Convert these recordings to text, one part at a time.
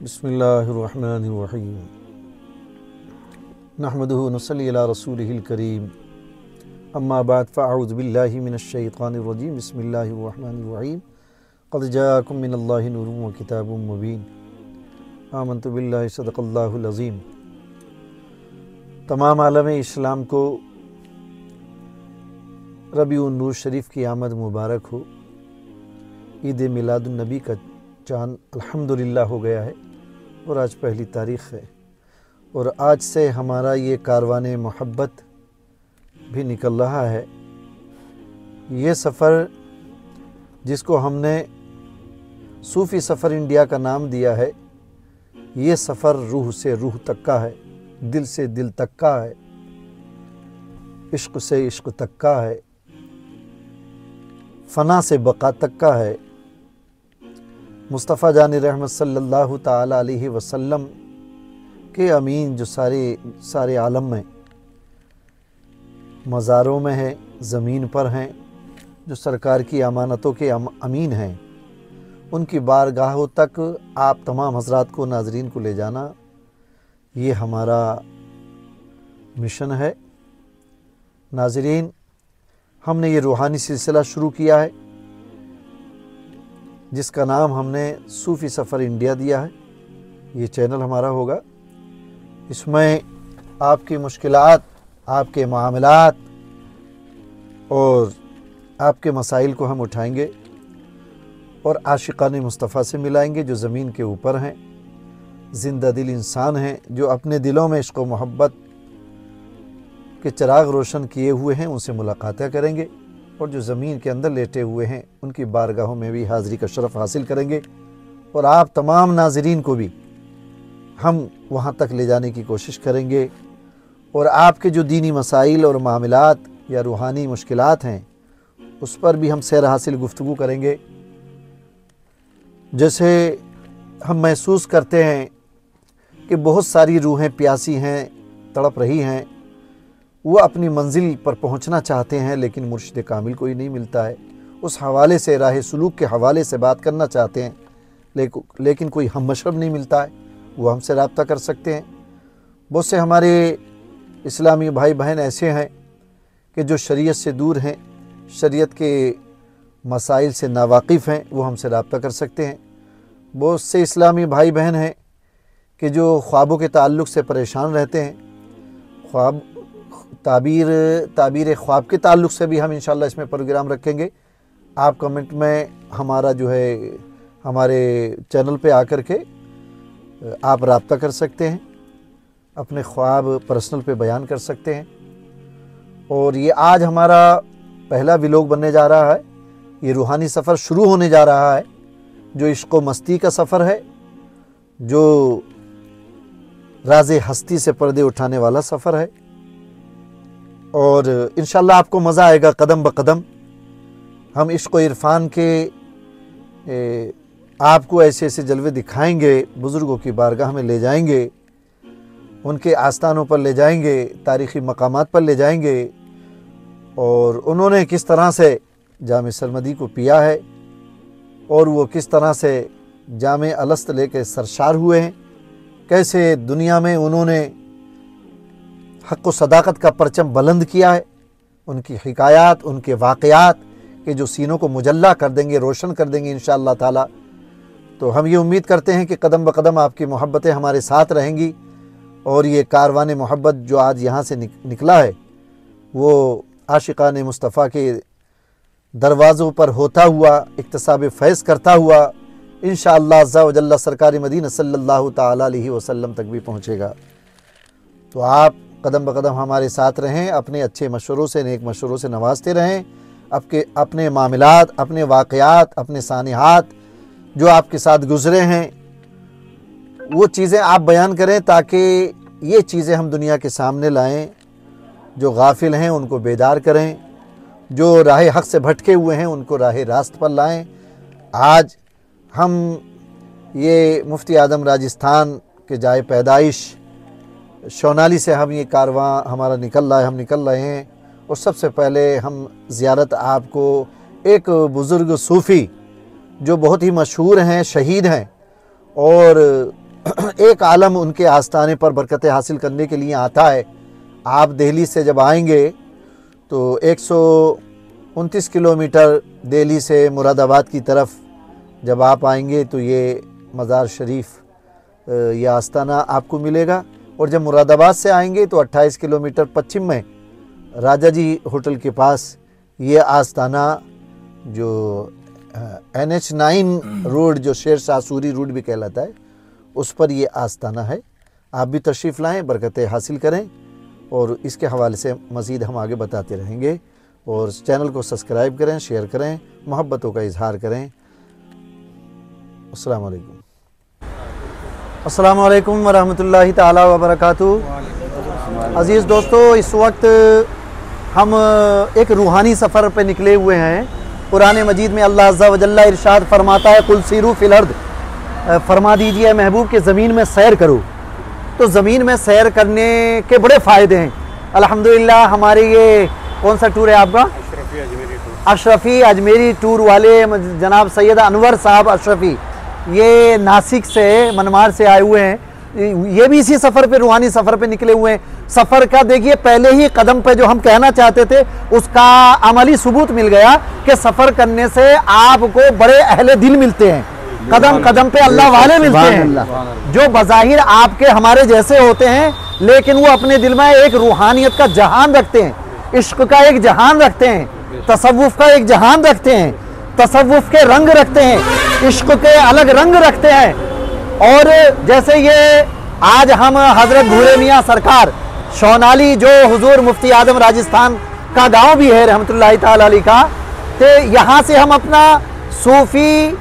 बिस्मिल्लाहिर्रहमानिर्रहीम नहमदुहु नसल्ली अला रसूलिहिल करीम अम्मा बाद फ़अऊज़ु बिल्लाहि मिनश्शैतानिर्रजीम बिस्मिल्लाहिर्रहमानिर्रहीम क़द जाअकुम मिनल्लाहि नूरुन व किताबुम मुबीन आमन्तु बिल्लाहि सदक़ल्लाहुल अज़ीम। तमाम आलम इस्लाम को रबीउन नूर शरीफ की आमद मुबारक हो। ईद मिलादुन नबी का चाँद अल्हम्दुलिल्लाह हो गया है और आज पहली तारीख़ है और आज से हमारा ये कारवाने मोहब्बत भी निकल रहा है। ये सफ़र जिसको हमने सूफ़ी सफ़र इंडिया का नाम दिया है, ये सफ़र रूह से रूह तक का है, दिल से दिल तक का है, इश्क़ से इश्क़ तक का है, फ़ना से बक़ा तक का है। मुस्तफ़ा जान रहमत सल्लल्लाहु ताला अलैहि वसल्लम के अमीन जो सारे आलम में, मज़ारों में हैं, ज़मीन पर हैं, जो सरकार की अमानतों के अमीन हैं, उनकी बारगाहों तक आप तमाम हज़रात को, नाज़रीन को ले जाना, ये हमारा मिशन है। नाज़रीन, हमने ये रूहानी सिलसिला शुरू किया है जिसका नाम हमने सूफ़ी सफ़र इंडिया दिया है। ये चैनल हमारा होगा। इसमें आपकी मुश्किलात, आपके मामलात और आपके मसाइल को हम उठाएंगे और आशिक़ाने मुस्तफ़ा से मिलाएंगे जो ज़मीन के ऊपर हैं, ज़िंदा दिल इंसान हैं, जो अपने दिलों में इश्क़ व मोहब्बत के चिराग रोशन किए हुए हैं, उनसे मुलाकातें करेंगे और जो ज़मीन के अंदर लेटे हुए हैं उनकी बारगाहों में भी हाज़िरी का शरफ़ हासिल करेंगे और आप तमाम नाज़रीन को भी हम वहाँ तक ले जाने की कोशिश करेंगे और आपके जो दीनी मसाइल और मामलात या रूहानी मुश्किलात हैं उस पर भी हम सैर हासिल गुफ्तगू करेंगे। जैसे हम महसूस करते हैं कि बहुत सारी रूहें प्यासी हैं, तड़प रही हैं, वो अपनी मंजिल पर पहुंचना चाहते हैं लेकिन मुर्शिद कामिल कोई नहीं मिलता है। उस हवाले से, राह सुलूक के हवाले से बात करना चाहते हैं लेकिन कोई हम मशरब नहीं मिलता है, वो हमसे रब्ता कर सकते हैं। बहुत से हमारे इस्लामी भाई बहन ऐसे हैं कि जो शरीयत से दूर हैं, शरीयत के मसाइल से नावाकिफ़ हैं, वो हमसे रब्ता कर सकते हैं। बहुत से इस्लामी भाई बहन हैं कि जो ख्वाबों के ताल्लुक़ से परेशान रहते हैं। ख्वाब ताबीर ख्वाब के ताल्लुक़ से भी हम इंशाअल्लाह इसमें प्रोग्राम रखेंगे। आप कमेंट में हमारा जो है हमारे चैनल पे आकर के आप रब्ता कर सकते हैं, अपने ख्वाब पर्सनल पे बयान कर सकते हैं। और ये आज हमारा पहला व्लॉग बनने जा रहा है। ये रूहानी सफ़र शुरू होने जा रहा है जो इश्क़ व मस्ती का सफ़र है, जो राज़े हस्ती से पर्दे उठाने वाला सफ़र है और इंशाअल्लाह आपको मज़ा आएगा। कदम ब कदम हम इश्क़ व इरफ़ान के आपको ऐसे ऐसे जलवे दिखाएंगे, बुज़ुर्गों की बारगाह में ले जाएंगे, उनके आस्थानों पर ले जाएंगे, तारीख़ी मकामात पर ले जाएंगे और उन्होंने किस तरह से जामे सरमदी को पिया है और वो किस तरह से जामे अलस्त लेकर सरशार हुए हैं, कैसे दुनिया में उन्होंने हक़ व सदाकत का परचम बुलंद किया है। उनकी हिकायात, उनके वाक़यात के जो सीनों को मुजल्ला कर देंगे, रोशन कर देंगे इंशाअल्लाह ताला। तो हम ये उम्मीद करते हैं कि कदम ब कदम आपकी मोहब्बतें हमारे साथ रहेंगी और ये कारवान मोहब्बत जो आज यहाँ से निकला है वो आशिक़ाने मुस्तफ़ा के दरवाज़ों पर होता हुआ, इक्तसाब फैज़ करता हुआ इंशाअल्लाह अज़्ज़ा व जल्ला सरकार मदीना सल्लल्लाहु ताला अलैहि वसल्लम तक भी पहुँचेगा। तो आप कदम ब कदम हमारे साथ रहें, अपने अच्छे मशवरों से, नेक मशवरों से नवाजते रहें। अपने मामलात, अपने वाक़यात, अपने सानिहात जो आपके साथ गुज़रे हैं वो चीज़ें आप बयान करें ताकि ये चीज़ें हम दुनिया के सामने लाएं। जो गाफिल हैं उनको बेदार करें, जो राह हक़ से भटके हुए हैं उनको राह रास्त पर लाएं। आज हम ये मुफ्ती आदम राजस्थान के जाए पैदाइश शौनाली से हम ये कारवां हमारा निकल रहा है, हम निकल रहे हैं। और सबसे पहले हम ज़ियारत आपको एक बुज़ुर्ग सूफ़ी जो बहुत ही मशहूर हैं, शहीद हैं और एक आलम उनके आस्थाने पर बरकतें हासिल करने के लिए आता है। आप दिल्ली से जब आएंगे तो 129 किलोमीटर दिल्ली से मुरादाबाद की तरफ जब आप आएंगे तो ये मज़ार शरीफ ये आस्थाना आपको मिलेगा। और जब मुरादाबाद से आएंगे तो 28 किलोमीटर पश्चिम में राजा जी होटल के पास ये आस्थाना जो NH9 रोड जो शेर शाह सूरी रोड भी कहलाता है उस पर ये आस्थाना है। आप भी तशरीफ़ लाएँ, बरकतें हासिल करें और इसके हवाले से मज़ीद हम आगे बताते रहेंगे। और चैनल को सब्सक्राइब करें, शेयर करें, मोहब्बतों का इजहार करें। अस्सलाम वालेकुम। अस्सलाम वालेकुम वरहमतुल्लाहि ताला व बरकातुहू। अज़ीज़ दोस्तों, इस वक्त हम एक रूहानी सफ़र पे निकले हुए हैं। कुरान मजीद में अल्लाह अज़्ज़ा व जल्ला इरशाद फरमाता है, कुल सीरू फिल अर्द, फरमा दीजिए महबूब के ज़मीन में सैर करो। तो ज़मीन में सैर करने के बड़े फ़ायदे हैं। अल्हम्दुलिल्लाह हमारे ये कौन सा टूर है आपका? अशरफ़ी अजमेरी टूर वाले जनाब सैयद अनवर साहब अशरफ़ी, ये नासिक से मनमार से आए हुए हैं। ये भी इसी सफ़र पे, रूहानी सफ़र पे निकले हुए हैं। सफ़र का देखिए पहले ही कदम पे जो हम कहना चाहते थे उसका अमली सबूत मिल गया कि सफ़र करने से आपको बड़े अहले दिल मिलते हैं, कदम कदम पे अल्लाह वाले मिलते हैं जो बज़ाहिर आपके हमारे जैसे होते हैं, लेकिन वो अपने दिल में एक रूहानियत का जहान रखते हैं, इश्क का एक जहान रखते हैं, तसव्वुफ का एक जहान रखते हैं, तसव्वुफ के रंग रखते हैं, इश्क के अलग रंग रखते हैं। और जैसे ये आज हम हज़रत भूरे मियाँ सरकार शौनाली जो हुजूर मुफ्ती आदम राजस्थान का गांव भी है रहमतुल्लाहि ताला अलैह का, तो यहाँ से हम अपना सूफ़ी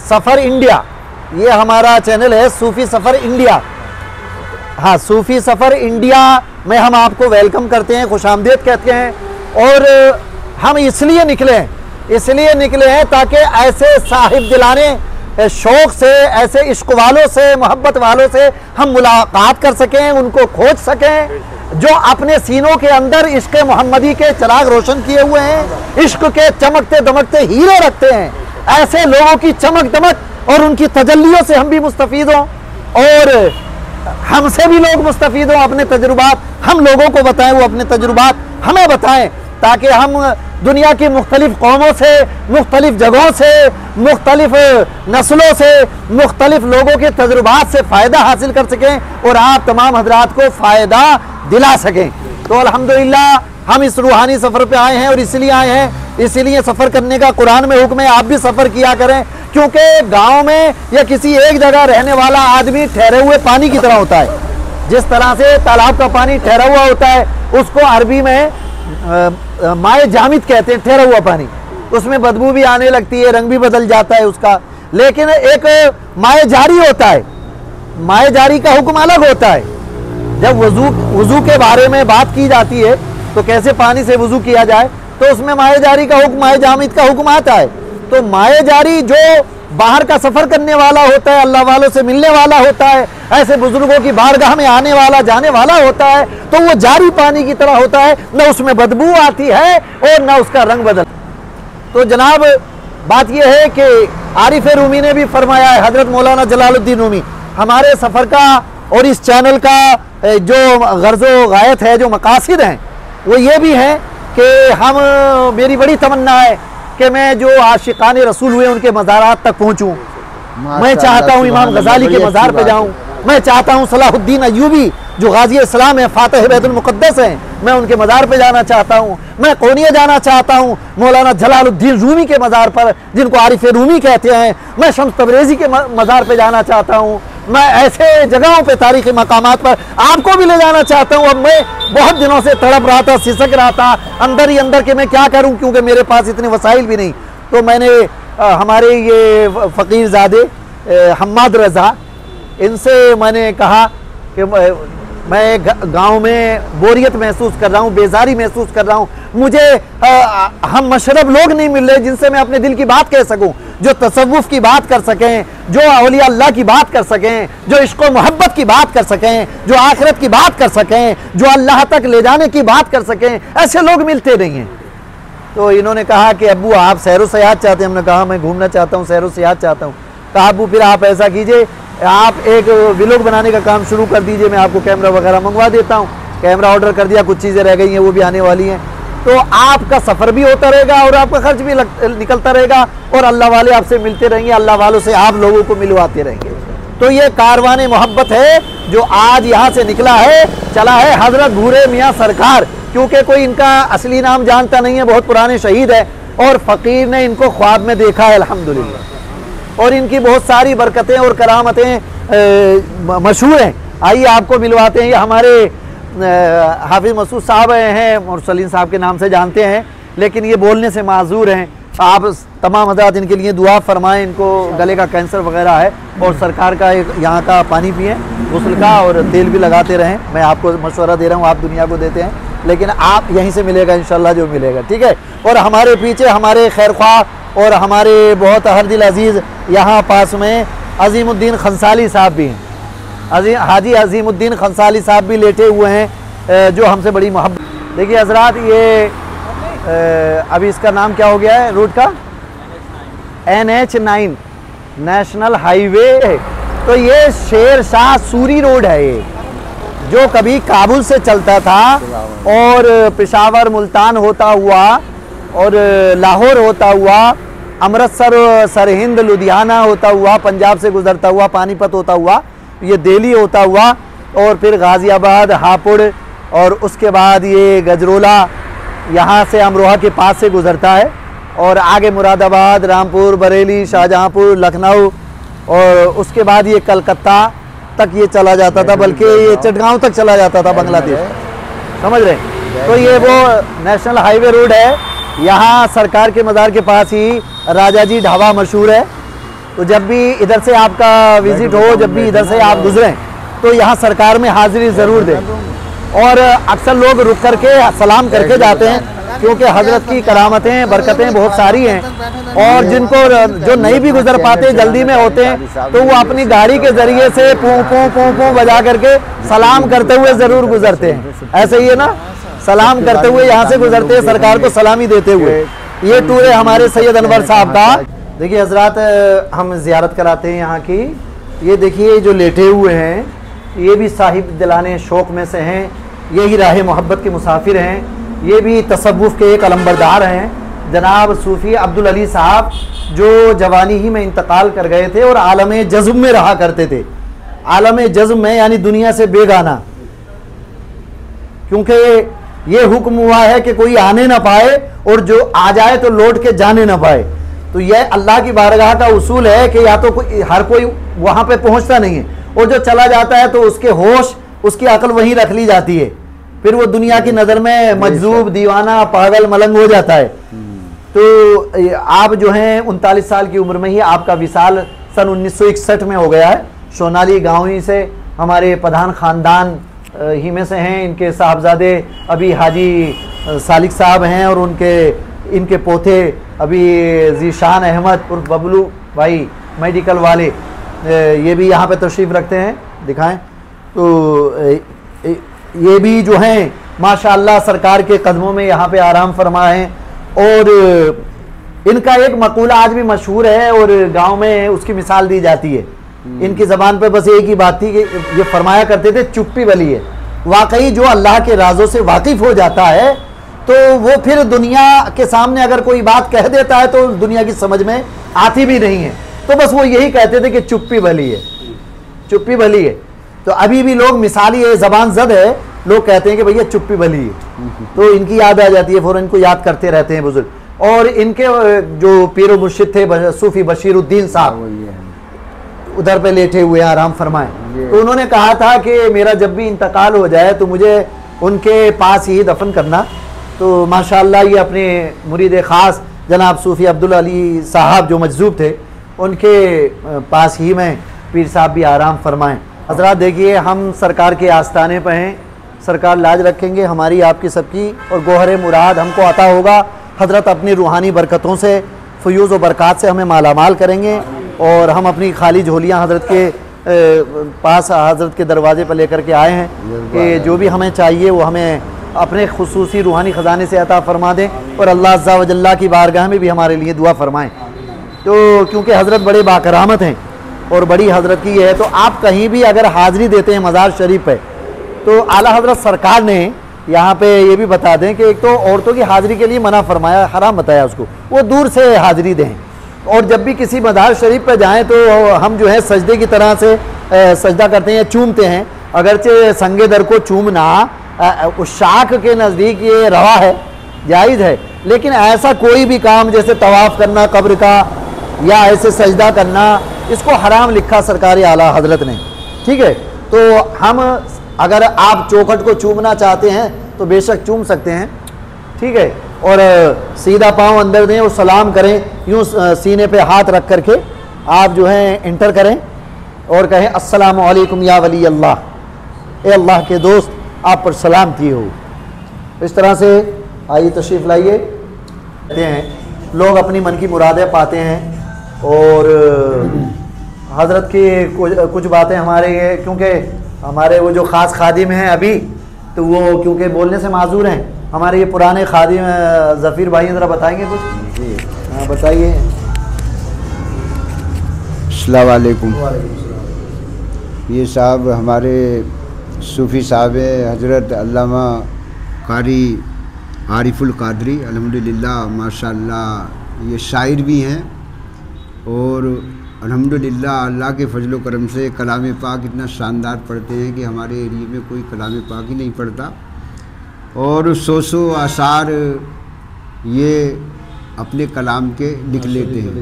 सफ़र इंडिया, ये हमारा चैनल है सूफ़ी सफ़र इंडिया, हाँ सूफ़ी सफ़र इंडिया में हम आपको वेलकम करते हैं, खुशामदीद कहते हैं। और हम इसलिए निकले हैं ताकि ऐसे साहिब दिलाने शौक़ से, ऐसे इश्क वालों से, मोहब्बत वालों से हम मुलाकात कर सकें, उनको खोज सकें जो अपने सीनों के अंदर इश्क मोहम्मदी के चिराग रोशन किए हुए हैं, इश्क के चमकते दमकते हीरे रखते हैं। ऐसे लोगों की चमक दमक और उनकी तजल्लियों से हम भी मुस्तफ़ीद हों और हमसे भी लोग मुस्तफ़ीद हों, अपने तजुर्बात हम लोगों को बताएं, वो अपने तजुर्बात हमें बताएं, ताकि हम दुनिया की मुख्तलिफ कौमों से, मुख्तलिफ जगहों से, मुख्तलिफ नस्लों से, मुख्तलिफ लोगों के तजुर्बात से फ़ायदा हासिल कर सकें और आप तमाम हजरात को फ़ायदा दिला सकें। तो अल्हम्दुलिल्लाह हम इस रूहानी सफ़र पे आए हैं और इसलिए आए हैं, इसीलिए सफ़र करने का कुरान में हुक्म है, आप भी सफ़र किया करें, क्योंकि गाँव में या किसी एक जगह रहने वाला आदमी ठहरे हुए पानी की तरह होता है। जिस तरह से तालाब का पानी ठहरा हुआ होता है उसको अरबी में माए जामिद कहते हैं, ठहरा हुआ पानी, उसमें बदबू भी आने लगती है, रंग भी बदल जाता है उसका। लेकिन एक माए जारी होता है, माए जारी का हुक्म अलग होता है। जब वज़ू के बारे में बात की जाती है तो कैसे पानी से वज़ू किया जाए, तो उसमें माए जारी का हुक्म, माए जामिद का हुक्म आता है। तो माए जारी जो बाहर का सफ़र करने वाला होता है, अल्लाह वालों से मिलने वाला होता है, ऐसे बुजुर्गों की बारगाह में आने वाला जाने वाला होता है, तो वो जारी पानी की तरह होता है, न उसमें बदबू आती है और न उसका रंग बदल। तो जनाब बात यह है कि आरिफ रूमी ने भी फरमाया है, हजरत मौलाना जलालुद्दीन रूमी, हमारे सफ़र का और इस चैनल का जो गर्ज़ो गायत है, जो मकासिद हैं, वो ये भी हैं कि मेरी बड़ी तमन्ना है कि मैं जो आशिकान रसूल हुए उनके मज़ारात तक पहुँचूँ। मैं चाहता हूँ इमाम गज़ाली के मज़ार पे जाऊँ, मैं चाहता हूँ सलाहुद्दीन अय्यूबी जो गाजी इस्लाम है, फातिह बैतुल मुक़द्दस हैं, मैं उनके मज़ार पे जाना चाहता हूँ। मैं कोनिया जाना चाहता हूँ मौलाना जलालुद्दीन रूमी के मज़ार पर, जिनको आरिफ रूमी कहते हैं। मैं शम्स तबरेज़ी के मज़ार पे जाना चाहता हूँ। मैं ऐसे जगहों पे, तारीख़ी मकामात पर आपको भी ले जाना चाहता हूँ। अब मैं बहुत दिनों से तड़प रहा था, सिसक रहा था अंदर ही अंदर कि मैं क्या करूँ, क्योंकि मेरे पास इतने वसाइल भी नहीं। तो मैंने हमारे ये फ़कीर ज़ादे हम्माद रज़ा, इनसे मैंने कहा कि मैं गांव में बोरियत महसूस कर रहा हूँ, बेजारी महसूस कर रहा हूँ, मुझे हम मशरब लोग नहीं मिल रहे जिनसे मैं अपने दिल की बात कह सकूँ, जो तसव्वुफ़ की बात कर सकें, जो औलिया अल्लाह की बात कर सकें, जो इश्क़ व मोहब्बत की बात कर सकें, जो आखिरत की बात कर सकें, जो अल्लाह तक ले जाने की बात कर सकें। ऐसे लोग मिलते नहीं हैं। तो इन्होंने कहा कि अब्बू आप सैर व सयाहत चाहते हैं? हमने कहा मैं घूमना चाहता हूँ, सैर व सयाहत चाहता हूँ। कहा अब्बू फिर आप ऐसा कीजिए, आप एक व्लॉग बनाने का काम शुरू कर दीजिए, मैं आपको कैमरा वगैरह मंगवा देता हूँ। कैमरा ऑर्डर कर दिया, कुछ चीज़ें रह गई हैं वो भी आने वाली हैं, तो आपका सफ़र भी होता रहेगा और आपका खर्च भी निकलता रहेगा और अल्लाह वाले आपसे मिलते रहेंगे, अल्लाह वालों से आप लोगों को मिलवाते रहेंगे। तो ये कारवान मोहब्बत है जो आज यहाँ से निकला है, चला है हज़रत भूरे मियाँ सरकार, क्योंकि कोई इनका असली नाम जानता नहीं है, बहुत पुराने शहीद है और फ़कीर ने इनको ख्वाब में देखा है अल्हम्दुलिल्लाह, और इनकी बहुत सारी बरकतें और करामतें मशहूर हैं। आइए आपको मिलवाते हैं। ये हमारे हाफिज़ मसूद साहब हैं, मुरसलीन साहब के नाम से जानते हैं, लेकिन ये बोलने से माजूर हैं। आप तमाम हज़रात इनके लिए दुआ फरमाएं, इनको गले का कैंसर वगैरह है और सरकार का एक यहाँ का पानी पिएं गुस्ल का और तेल भी लगाते रहें। मैं आपको मशवरा दे रहा हूँ, आप दुनिया को देते हैं, लेकिन आप यहीं से मिलेगा इंशाल्लाह जो मिलेगा, ठीक है। और हमारे पीछे हमारे खैर ख्वाह और हमारे बहुत हर दिल अजीज़ यहाँ पास में अजीमुद्दीन खंसाली साहब भी हैं, हाजी अजीमुद्दीन खंसाली साहब भी लेटे हुए हैं जो हमसे बड़ी मोहब्बत। देखिए हज़रात, ये अभी इसका नाम क्या हो गया है रूट का, NH9 नेशनल हाईवे है। तो ये शेर शाह सूरी रोड है, ये जो कभी काबुल से चलता था और पेशावर मुल्तान होता हुआ और लाहौर होता हुआ, अमृतसर सरहिंद लुधियाना होता हुआ, पंजाब से गुजरता हुआ, पानीपत होता हुआ, ये दिल्ली होता हुआ और फिर गाज़ियाबाद, हापुड़ और उसके बाद ये गजरोला, यहाँ से अमरोहा के पास से गुजरता है और आगे मुरादाबाद, रामपुर, बरेली, शाहजहाँपुर, लखनऊ और उसके बाद ये कलकत्ता तक ये चला जाता था, बल्कि ये चटगांव तक चला जाता था बांग्लादेश, समझ रहे हैं। तो ये वो नेशनल हाईवे रोड है। यहाँ सरकार के मज़ार के पास ही राजा जी ढाबा मशहूर है। तो जब भी इधर से आपका विज़िट हो, जब भी इधर से आप गुजरें तो यहाँ सरकार में हाज़िरी ज़रूर दें। और अक्सर लोग रुक करके सलाम करके जाते हैं, क्योंकि हज़रत की करामतें बरकतें बहुत सारी हैं। और जिनको जो नहीं भी गुजर पाते, जल्दी में होते हैं, तो वो अपनी गाड़ी के ज़रिए से पू पू पू पू बजा करके सलाम करते हुए ज़रूर गुजरते हैं। ऐसे ही है ना, सलाम करते हुए यहाँ से गुजरते हैं, सरकार को सलामी देते हुए। ये टूर है हमारे सैयद अनवर साहब का। देखिए हज़रात, हम ज़ियारत कराते हैं यहाँ की। ये देखिए जो लेटे हुए हैं, ये भी साहिब दिलाने शौक़ में से हैं, यही राह मोहब्बत के मुसाफिर हैं। ये भी तसव्वुफ़ के एक अलंबरदार हैं, जनाब सूफ़ी अब्दुल अली साहब, जो जवानी ही में इंतकाल कर गए थे और आलम जज़्ब में रहा करते थे। आलम जज़्ब में यानी दुनिया से बेगाना, क्योंकि ये हुक्म हुआ है कि कोई आने ना पाए और जो आ जाए तो लौट के जाने ना पाए। तो यह अल्लाह की बारगाह का उसूल है कि या तो हर कोई वहाँ पे पहुँचता नहीं है, और जो चला जाता है तो उसके होश, उसकी अकल वहीं रख ली जाती है, फिर वो दुनिया की नज़र में मजजूब, दीवाना, पागल, मलंग हो जाता है। तो आप जो हैं 39 साल की उम्र में ही आपका विसाल सन 1961 में हो गया है। सोनाली गाँव ही से हमारे प्रधान ख़ानदान ही में से हैं। इनके साहबजादे अभी हाजी सालिक साहब हैं और इनके पोते अभी ज़ीशान अहमद उर्फ बबलू भाई मेडिकल वाले, ये भी यहाँ पे तशरीफ़ रखते हैं, दिखाएं। तो ये भी जो हैं माशाअल्लाह सरकार के कदमों में यहाँ पे आराम फरमा हैं। और इनका एक मकूला आज भी मशहूर है और गांव में उसकी मिसाल दी जाती है। इनकी ज़बान पे बस एक ही बात थी कि ये फरमाया करते थे, चुप्पी भली है। वाकई जो अल्लाह के राजों से वाकिफ़ हो जाता है तो वो फिर दुनिया के सामने अगर कोई बात कह देता है तो दुनिया की समझ में आती भी नहीं है। तो बस वो यही कहते थे कि चुप्पी भली है, चुप्पी भली है। तो अभी भी लोग मिसाली है, ज़बान ज़द है, लोग कहते हैं कि भैया चुप्पी भली है, तो इनकी याद आ जाती है, फ़ौरन इनको याद करते रहते हैं बुजुर्ग। और इनके जो पीर मुर्शिद थे सूफ़ी बशीरुद्दीन साहब, उधर पे लेटे हुए आराम फरमाएं, तो उन्होंने कहा था कि मेरा जब भी इंतकाल हो जाए तो मुझे उनके पास ही दफन करना। तो माशाअल्लाह ये अपने मुरीद ख़ास जनाब सूफ़ी अब्दुल अली साहब जो मजजूब थे, उनके पास ही में पीर साहब भी आराम फरमाएं। हज़रात देखिए, हम सरकार के आस्ताने पर हैं, सरकार लाज रखेंगे हमारी आपकी सबकी, और गोहर मुराद हमको अता होगा। हज़रत अपनी रूहानी बरकतों से, फ़यूज़ व बरक़ात से हमें मालामाल करेंगे और हम अपनी खाली झोलियाँ हज़रत के पास, हज़रत के दरवाज़े पर लेकर के आए हैं कि जो भी हमें चाहिए वो हमें अपने खुसूसी रूहानी ख़जाने से अता फ़रमा दें और अल्लाह अज़्ज़ा व जल्ला की बारगाह में भी हमारे लिए दुआ फ़रमाएँ। तो क्योंकि हज़रत बड़े बाकरामत हैं और बड़ी हजरत की ये है। तो आप कहीं भी अगर हाज़िरी देते हैं मज़ार शरीफ पे, तो आला हजरत सरकार ने यहाँ पे ये भी बता दें कि एक तो औरतों की हाज़िरी के लिए मना फरमाया, हराम बताया उसको, वो दूर से हाज़िरी दें। और जब भी किसी मज़ार शरीफ पे जाएं तो हम जो है सजदे की तरह से सजदा करते हैं, चूमते हैं। अगरचे संगे दर को चूमना उस शाख के नज़दीक ये रवा है, जायज़ है, लेकिन ऐसा कोई भी काम जैसे तवाफ़ करना कब्र का या ऐसे सजदा करना, इसको हराम लिखा सरकार आला हजरत ने। ठीक है, तो हम अगर आप चौखट को चूमना चाहते हैं तो बेशक चूम सकते हैं। ठीक है, और सीधा पाँव अंदर दें और सलाम करें, यूँ सीने पे हाथ रख करके आप जो है इंटर करें और कहें अस्सलामु अलैकुम या वली अल्लाह, ए अल्लाह के दोस्त आप पर सलामती हो। इस तरह से आइए तशरीफ़ लाइए। कहते हैं लोग अपनी मन की मुरादें पाते हैं। और हज़रत की कुछ बातें हमारे ये, क्योंकि हमारे वो जो ख़ास खादिम हैं अभी, तो वो क्योंकि बोलने से माजूर हैं, हमारे ये पुराने खादिम ज़फ़ीर भाई ज़रा बताएंगे कुछ? जी हाँ बताइए। अस्सलाम वालेकुम। ये साहब हमारे सूफ़ी साहब है हज़रत अल्लामा कारी आरिफुल कादरी, अल्हम्दुलिल्लाह माशाअल्लाह ये शायर भी हैं और अल्हम्दुलिल्लाह अल्लाह के फजल व करम से कलाम पाक इतना शानदार पढ़ते हैं कि हमारे एरिए में कोई कलाम पाक ही नहीं पढ़ता। और सौ आसार ये अपने कलाम के लिख लेते हैं।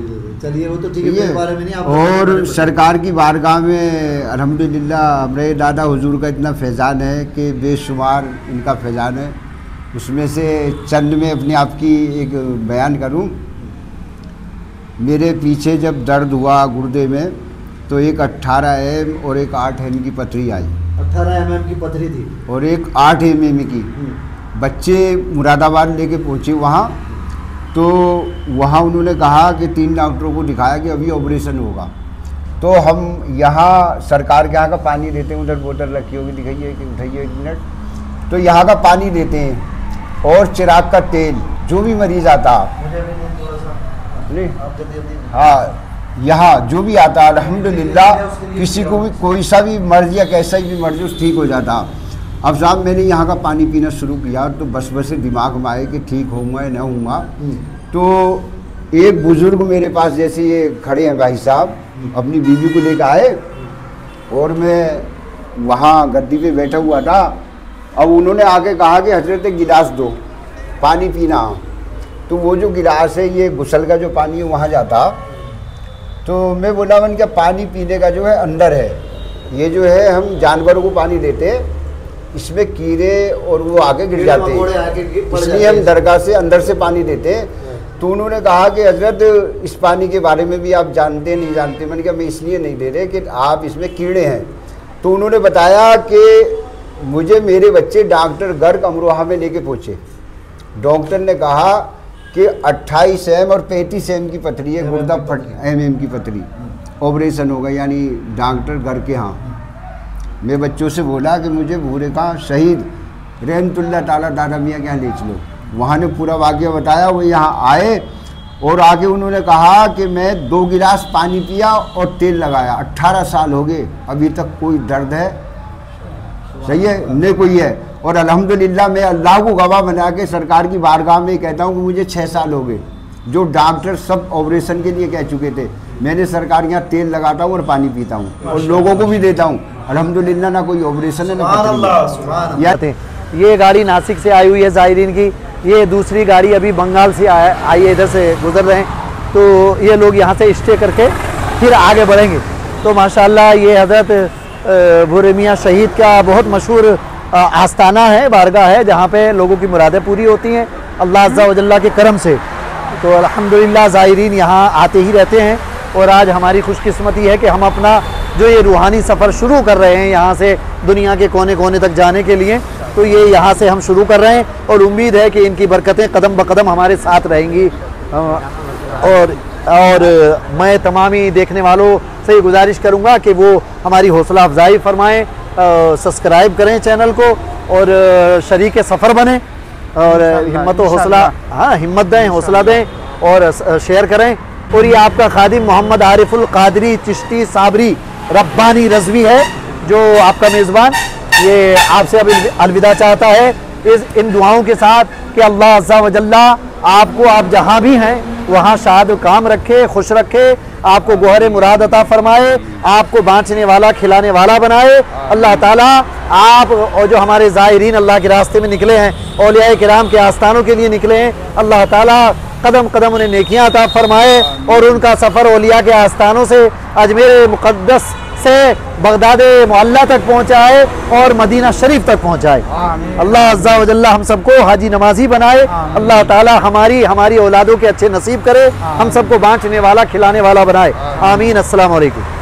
चलिए वो तो ठीक है, बारे में नहीं आप। और सरकार की बारगाह में अल्हम्दुलिल्लाह मेरे दादा हुजूर का इतना फैज़ान है कि बेशुमार इनका फैज़ान है। उसमें से चंद में अपने आप की एक बयान करूं। मेरे पीछे जब दर्द हुआ गुर्दे में तो एक 18 mm और एक 8 mm की पथरी आई। 18 mm की पथरी थी और एक 8 mm की। बच्चे मुरादाबाद लेके पहुँचे वहाँ, तो वहाँ उन्होंने कहा कि 3 डॉक्टरों को दिखाया कि अभी ऑपरेशन होगा। तो हम यहाँ सरकार के यहाँ का पानी देते हैं, उधर बोतल रखी होगी, दिखाइए कि उठाइए 1 मिनट। तो यहाँ का पानी देते हैं और चिराग का तेल, जो भी मरीज़ आता नहीं, हाँ यहाँ जो भी आता अल्हम्दुलिल्लाह किसी को भी कोई सा भी मर्ज़ या कैसा भी मर्ज़ ठीक हो जाता। अब साहब मैंने यहाँ का पानी पीना शुरू किया तो बस दिमाग में आए कि ठीक होऊंगा या न होऊंगा। तो एक बुज़ुर्ग मेरे पास जैसे ये खड़े हैं भाई साहब, अपनी बीवी को लेकर आए और मैं वहाँ गद्दी पे बैठा हुआ था। अब उन्होंने आके कहा कि हजरत एक गिलास दो, पानी पीना। तो वो जो गिलास है ये गुसल का जो पानी है वहाँ जाता। तो मैं बोला मन क्या पानी पीने का जो है अंदर है, ये जो है हम जानवरों को पानी देते, इसमें कीड़े और वो आगे गिर जाते हैं, इसलिए हम दरगाह से अंदर से पानी देते हैं। तो उन्होंने कहा कि हजरत इस पानी के बारे में भी आप जानते नहीं जानते। मैंने कहा मैं इसलिए नहीं दे रहे कि आप इसमें कीड़े हैं। तो उन्होंने बताया कि मुझे मेरे बच्चे डॉक्टर गर्ग अमरोहा में लेके पहुँचे। डॉक्टर ने कहा कि 28 mm और 35 mm की पथरी है, गुर्दा फट mm की पथरी, ऑपरेशन होगा, यानी डॉक्टर गर्ग के यहाँ। मैं बच्चों से बोला कि मुझे भूरे का शहीद रहमतुल्लाह ताला दादा मियाँ के यहाँ ले चलो। वहाँ ने पूरा वाक़या बताया। वो यहाँ आए और आके उन्होंने कहा कि मैं 2 गिलास पानी पिया और तेल लगाया, 18 साल हो गए, अभी तक कोई दर्द है सही है नहीं कोई है। और अल्हम्दुलिल्लाह मैं अल्लाह को गवाह बना के सरकार की बारगाह में कहता हूँ कि मुझे 6 साल हो गए, जो डॉक्टर सब ऑपरेशन के लिए कह चुके थे, मैंने सरकार यहाँ तेल लगाता हूँ और पानी पीता हूँ और लोगों को भी देता हूँ। अल्हम्दुलिल्लाह ना कोई ऑपरेशन है ना। ये गाड़ी नासिक से आई हुई है ज़ायरीन की, ये दूसरी गाड़ी अभी बंगाल से आई है, इधर से गुजर रहे हैं। तो ये लोग यहाँ से स्टे करके फिर आगे बढ़ेंगे। तो माशाल्लाह ये हज़रत भूरे मियाँ शहीद का बहुत मशहूर आस्ताना है, बारगाह है, जहाँ पे लोगों की मुरादें पूरी होती हैं अल्लाह अज़्ज़ा व जल्ला के करम से। तो अल्हम्दुलिल्लाह ज़ायरीन यहाँ आते ही रहते हैं। और आज हमारी खुशकिस्मती है कि हम अपना जो ये रूहानी सफ़र शुरू कर रहे हैं यहाँ से दुनिया के कोने कोने तक जाने के लिए, तो ये यहाँ से हम शुरू कर रहे हैं और उम्मीद है कि इनकी बरकतें कदम ब कदम हमारे साथ रहेंगी। और मैं तमामी देखने वालों से ये गुजारिश करूँगा कि वो हमारी हौसला अफजाई फरमाएँ, सब्सक्राइब करें चैनल को और शरीक सफ़र बने और हिम्मत व हौसला, हाँ हिम्मत दें, हौसला दें और शेयर करें। और ये आपका खादिम मोहम्मद आरिफुल कादरी चिश्ती साबरी रब्बानी रज़वी है जो आपका मेज़बान, ये आपसे अब अलविदा चाहता है इन दुआओं के साथ कि अल्लाह अज़्ज़ा व जल्ला आपको, आप जहाँ भी हैं वहाँ शाद काम रखे, खुश रखे, आपको गोहर मुराद अता फरमाए, आपको बाँटने वाला खिलाने वाला बनाए। अल्लाह ताला आप और जो हमारे ज़ाहिरीन अल्लाह के रास्ते में निकले हैं, औलिया किराम के आस्थानों के लिए निकले हैं, अल्लाह ताला कदम कदम उन्हें नेकियां अता फरमाए और उनका सफ़र औलिया के आस्थानों से अजमेर मुक़द्दस से बगदाद मुअल्ला तक पहुँचाए और मदीना शरीफ तक पहुँचाए। अल्लाह अज़्ज़ा व जल्ला हम सबको हाजी नमाजी बनाए। अल्लाह ताला हमारी औलादों के अच्छे नसीब करे, हम सबको बाँटने वाला खिलाने वाला बनाए। आमीन। अस्सलाम वालेकुम।